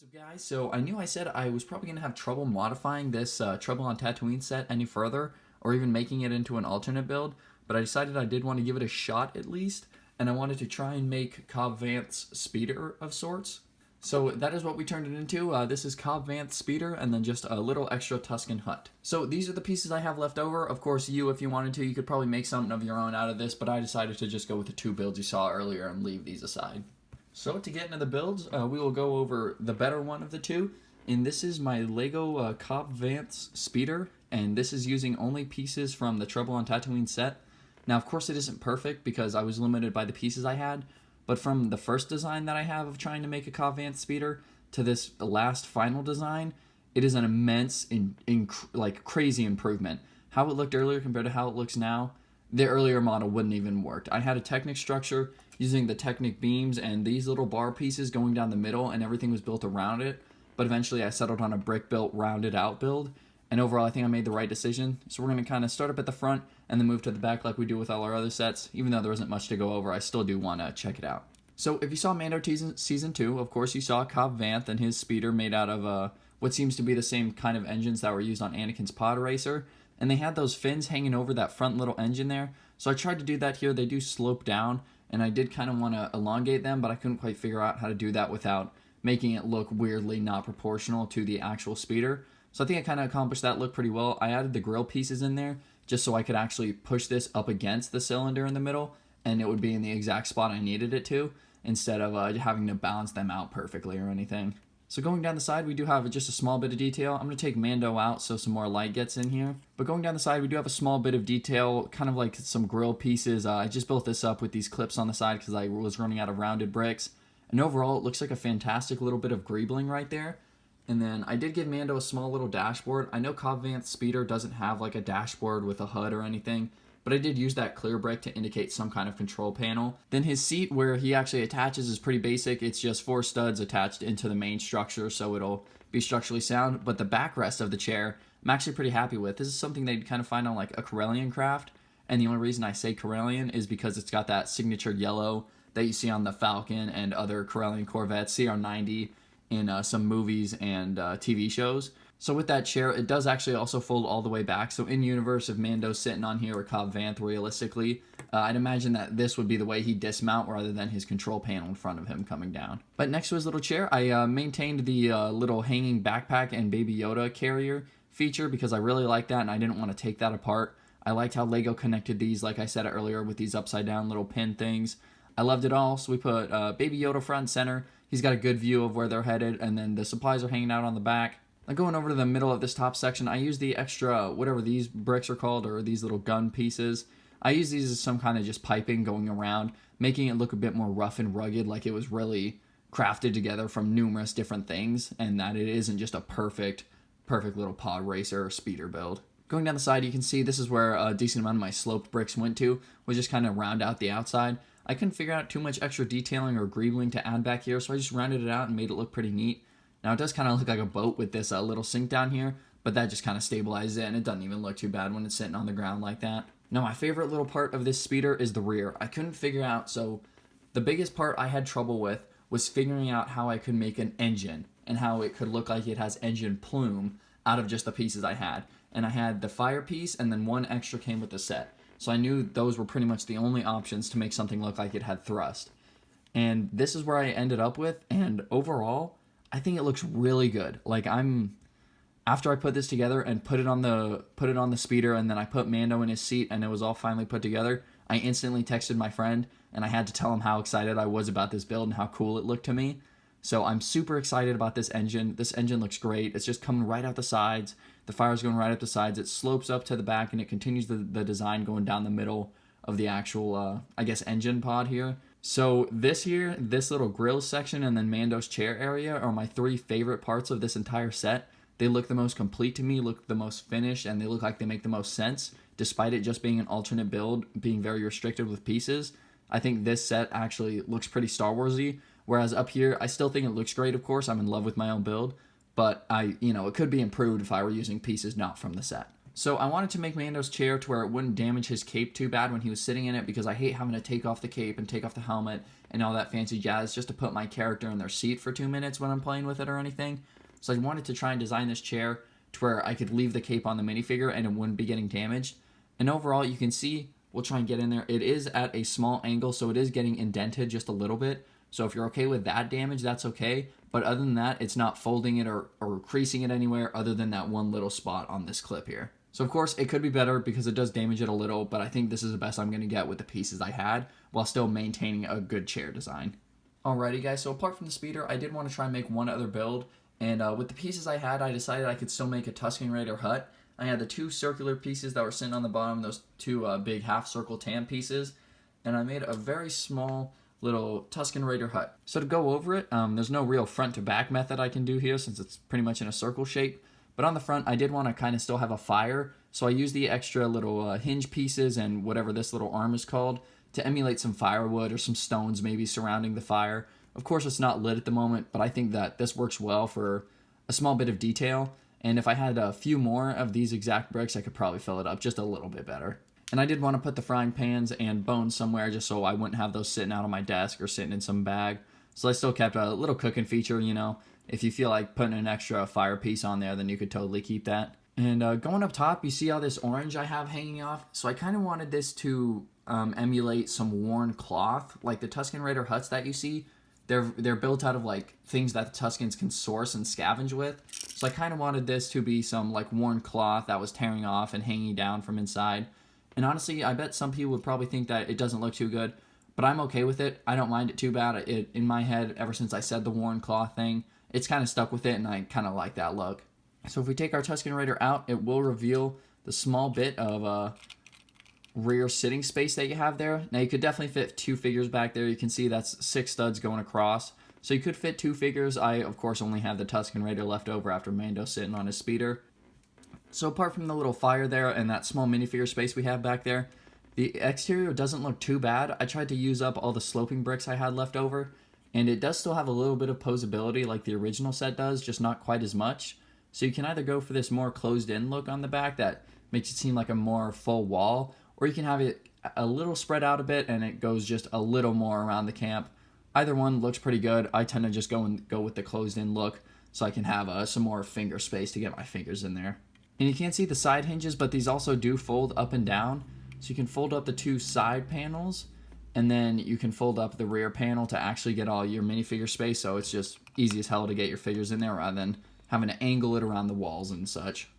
What's up, guys? So I knew I said I was probably going to have trouble modifying this Trouble on Tatooine set any further, or even making it into an alternate build, but I decided I did want to give it a shot at least, and I wanted to try and make Cobb Vanth Speeder of sorts. So that is what we turned it into. This is Cobb Vanth Speeder, and then just a little extra Tuscan Hut. So these are the pieces I have left over. Of course, if you wanted to, you could probably make something of your own out of this, but I decided to just go with the two builds you saw earlier and leave these aside. So to get into the builds, we will go over the better one of the two, and this is my Lego Cobb Vanth Speeder, and this is using only pieces from the Trouble on Tatooine set. Now, of course, it isn't perfect because I was limited by the pieces I had, but from the first design that I have of trying to make a Cobb Vanth Speeder to this last final design, it is an immense, crazy improvement. How it looked earlier compared to how it looks now, the earlier model wouldn't even work. I had a Technic structure using the Technic beams and these little bar pieces going down the middle, and everything was built around it, but eventually I settled on a brick-built, rounded-out build, and overall I think I made the right decision. So we're going to kind of start up at the front and then move to the back like we do with all our other sets. Even though there isn't much to go over, I still do want to check it out. So if you saw Mando Season 2, of course you saw Cobb Vanth and his speeder made out of what seems to be the same kind of engines that were used on Anakin's pod racer, and they had those fins hanging over that front little engine there. So I tried to do that here. They do slope down, and I did kind of want to elongate them, but I couldn't quite figure out how to do that without making it look weirdly not proportional to the actual speeder. So I think I kind of accomplished that look pretty well. I added the grill pieces in there just so I could actually push this up against the cylinder in the middle, and it would be in the exact spot I needed it to, instead of having to balance them out perfectly or anything. So going down the side, we do have just a small bit of detail. I'm going to take Mando out so some more light gets in here. But going down the side, we do have a small bit of detail, kind of like some grill pieces. I just built this up with these clips on the side because I was running out of rounded bricks. And overall, it looks like a fantastic little bit of greebling right there. And then I did give Mando a small little dashboard. I know Cobb Vanth Speeder doesn't have like a dashboard with a HUD or anything, but I did use that clear brick to indicate some kind of control panel. Then his seat where he actually attaches is pretty basic. It's just 4 studs attached into the main structure, so it'll be structurally sound. But the backrest of the chair, I'm actually pretty happy with. This is something they'd kind of find on like a Corellian craft, and the only reason I say Corellian is because it's got that signature yellow that you see on the Falcon and other Corellian Corvettes, CR90, in some movies and TV shows. So with that chair, it does actually also fold all the way back. So in universe, if Mando's sitting on here or Cobb Vanth realistically, I'd imagine that this would be the way he'd dismount rather than his control panel in front of him coming down. But next to his little chair, I maintained the little hanging backpack and Baby Yoda carrier feature because I really like that and I didn't want to take that apart. I liked how Lego connected these, like I said earlier, with these upside down little pin things. I loved it all, so we put Baby Yoda front and center. He's got a good view of where they're headed, and then the supplies are hanging out on the back. Now going over to the middle of this top section, I use the extra, whatever these bricks are called, or these little gun pieces. I use these as some kind of just piping going around, making it look a bit more rough and rugged, like it was really crafted together from numerous different things, and that it isn't just a perfect little pod racer or speeder build. Going down the side, you can see this is where a decent amount of my sloped bricks went to, was just kind of round out the outside. I couldn't figure out too much extra detailing or greebling to add back here, so I just rounded it out and made it look pretty neat. Now it does kind of look like a boat with this little sink down here, but that just kind of stabilizes it, and it doesn't even look too bad when it's sitting on the ground like that. Now my favorite little part of this speeder is the rear. I couldn't figure out, so the biggest part I had trouble with was figuring out how I could make an engine and how it could look like it has engine plume out of just the pieces I had. And I had the fire piece, and then one extra came with the set. So I knew those were pretty much the only options to make something look like it had thrust. And this is where I ended up with, and overall, I think it looks really good. Like after I put this together and put it on the speeder, and then I put Mando in his seat and it was all finally put together, I instantly texted my friend and I had to tell him how excited I was about this build and how cool it looked to me. So I'm super excited about this engine. This engine looks great. It's just coming right out the sides. The fire's going right up the sides. It slopes up to the back and it continues the design going down the middle of the actual, engine pod here. So this little grill section and then Mando's chair area are my 3 favorite parts of this entire set. They look the most complete to me, look the most finished, and they look like they make the most sense, despite it just being an alternate build, being very restricted with pieces. I think this set actually looks pretty Star Wars-y, whereas up here, I still think it looks great, of course. I'm in love with my own build, but it could be improved if I were using pieces not from the set. So I wanted to make Mando's chair to where it wouldn't damage his cape too bad when he was sitting in it, because I hate having to take off the cape and take off the helmet and all that fancy jazz just to put my character in their seat for 2 minutes when I'm playing with it or anything. So I wanted to try and design this chair to where I could leave the cape on the minifigure and it wouldn't be getting damaged. And overall, you can see, we'll try and get in there, it is at a small angle, so it is getting indented just a little bit. So if you're okay with that damage, that's okay. But other than that, it's not folding it or creasing it anywhere other than that one little spot on this clip here. So of course, it could be better because it does damage it a little, but I think this is the best I'm going to get with the pieces I had while still maintaining a good chair design. Alrighty guys, so apart from the speeder, I did want to try and make one other build. And with the pieces I had, I decided I could still make a Tuscan Raider Hut. I had the 2 circular pieces that were sitting on the bottom, those 2 big half circle tan pieces. And I made a very small little Tuscan Raider Hut. So to go over it, there's no real front to back method I can do here since it's pretty much in a circle shape. But on the front, I did want to kind of still have a fire, so I used the extra little hinge pieces and whatever this little arm is called to emulate some firewood or some stones maybe surrounding the fire. Of course, it's not lit at the moment, but I think that this works well for a small bit of detail. And if I had a few more of these exact bricks, I could probably fill it up just a little bit better. And I did want to put the frying pans and bones somewhere just so I wouldn't have those sitting out on my desk or sitting in some bag. So I still kept a little cooking feature, you know. If you feel like putting an extra fire piece on there, then you could totally keep that. And going up top, you see all this orange I have hanging off. So I kind of wanted this to emulate some worn cloth, like the Tuscan Raider huts that you see. They're built out of like things that the Tuscans can source and scavenge with. So I kind of wanted this to be some like worn cloth that was tearing off and hanging down from inside. And honestly, I bet some people would probably think that it doesn't look too good, but I'm okay with it. I don't mind it too bad. In my head, ever since I said the worn cloth thing, it's kind of stuck with it, and I kind of like that look. So if we take our Tuscan Raider out, it will reveal the small bit of rear sitting space that you have there. Now you could definitely fit 2 figures back there. You can see that's 6 studs going across. So you could fit 2 figures. I, of course, only have the Tuscan Raider left over after Mando sitting on his speeder. So apart from the little fire there and that small minifigure space we have back there, the exterior doesn't look too bad. I tried to use up all the sloping bricks I had left over, and it does still have a little bit of posability like the original set does, just not quite as much. So you can either go for this more closed-in look on the back that makes it seem like a more full wall, or you can have it a little spread out a bit and it goes just a little more around the camp. Either one looks pretty good. I tend to just go with the closed-in look so I can have some more finger space to get my fingers in there. And you can't see the side hinges, but these also do fold up and down. So you can fold up the 2 side panels, and then you can fold up the rear panel to actually get all your minifigure space, so it's just easy as hell to get your figures in there rather than having to angle it around the walls and such.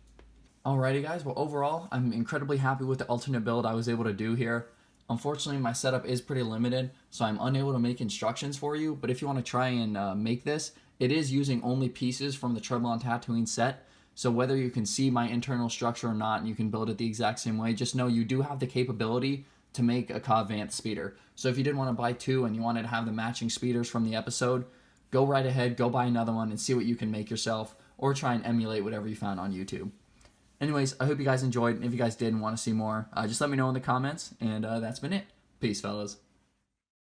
Alrighty guys, well overall, I'm incredibly happy with the alternate build I was able to do here. Unfortunately, my setup is pretty limited, so I'm unable to make instructions for you, but if you want to try and make this, it is using only pieces from the Trouble on Tatooine set. So whether you can see my internal structure or not, and you can build it the exact same way, just know you do have the capability to make a Cobb Vanth Speeder. So if you did want to buy 2 and you wanted to have the matching speeders from the episode, go right ahead, go buy another one and see what you can make yourself, or try and emulate whatever you found on YouTube. Anyways, I hope you guys enjoyed, and if you guys did and want to see more, just let me know in the comments, and that's been it. Peace, fellas.